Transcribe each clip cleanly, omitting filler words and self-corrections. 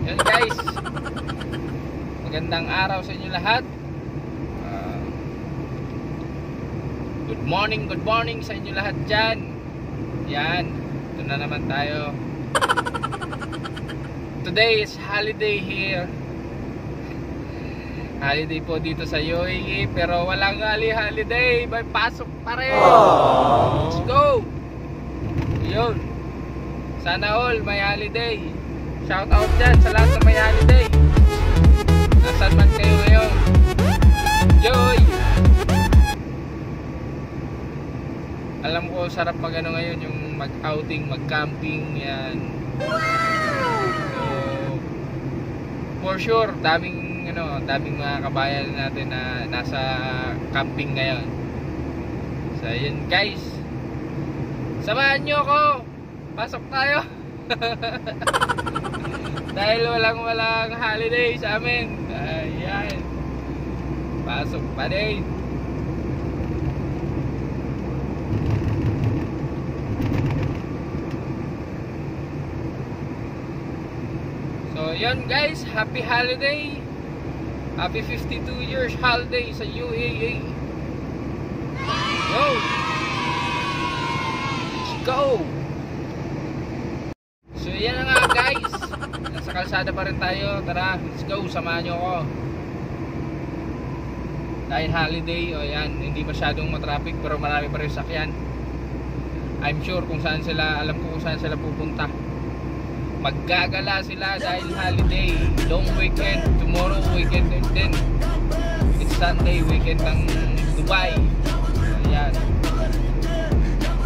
Yan guys, magandang araw sa inyo lahat. Good morning sa inyo lahat dyan. Yan, ito na naman tayo. Today is holiday here. Holiday po dito sa UAE, pero walang holiday, may pasok pa rin. Let's go. Yun, sana all may holiday. Shout out dyan sa lahat na may holiday. Nasaan man kayo ngayon, enjoy. Alam ko sarap mag ano ngayon, yung mag-outing, mag-camping, yan. So, for sure, daming mga kabayan natin na nasa camping ngayon. So yun guys, samahan nyo ako, pasok tayo. Dahil walang holiday sa amin. Ayan, pasok pa din. So yun guys, happy holiday. Happy 52 years holiday sa UAE. Go! Let's go! So yan na nga guys, nasa kalsada pa rin tayo. Tara, let's go, samahan nyo ako. Dahil holiday, o yan, hindi masyadong matraffic, pero marami pa rin sakyan. I'm sure kung saan sila, alam ko kung saan sila pupunta. Maggagala sila dahil holiday. Long weekend, tomorrow weekend din. It's Sunday, weekend ng Dubai. Ayan.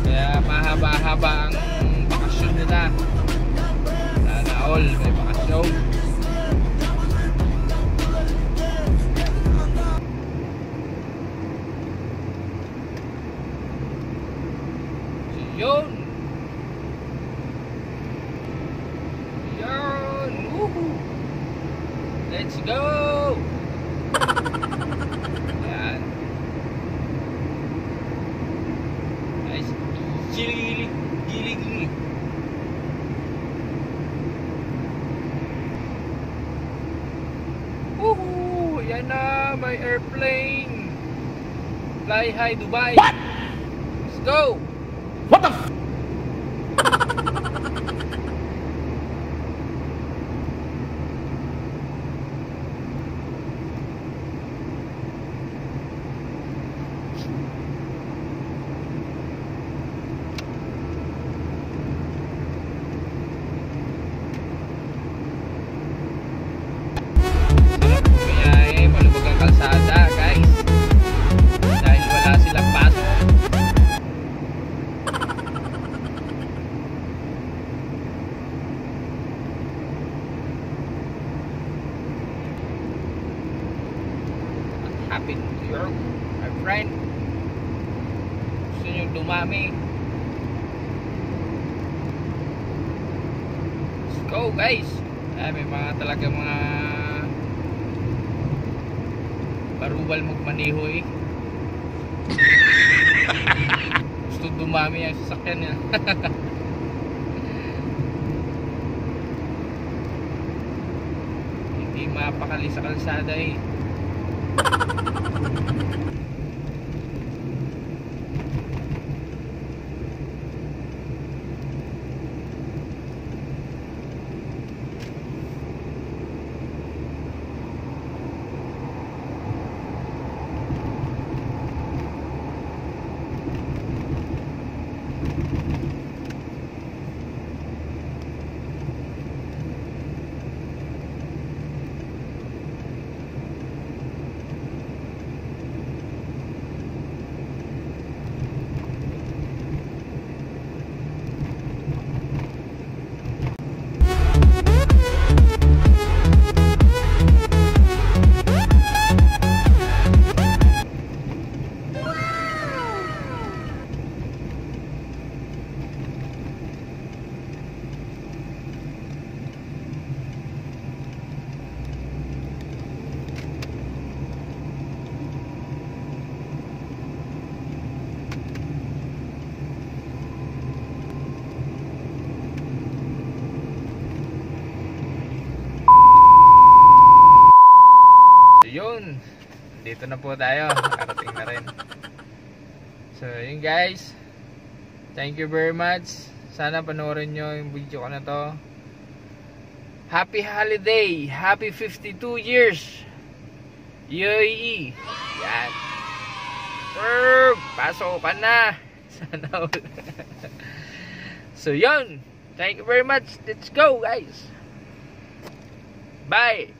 Kaya mahaba-haba ang bakasyon nila. Sana all may bakasyon. So yun. Let's go! Yan. Nice. Gilig. Woohoo! Yan na, may airplane. Fly high Dubai. What? Let's go! What the f***? Kalsada guys, dahil wala silang pasok. What happened to your my friend? Gusto nyo dumami? Let's go guys. May mga talaga mga barubal magmaneho eh. Gusto dumami ang sasakyan niya. Hindi mapakali sa kalsada eh. yun. Dito na po tayo. Nakarating na rin. So, yun guys. Thank you very much. Sana panoorin nyo yung video ko na to. Happy holiday. Happy 52 years. UAE. Yan. Pasok ka na. Sana all. So, yun. Thank you very much. Let's go guys. Bye.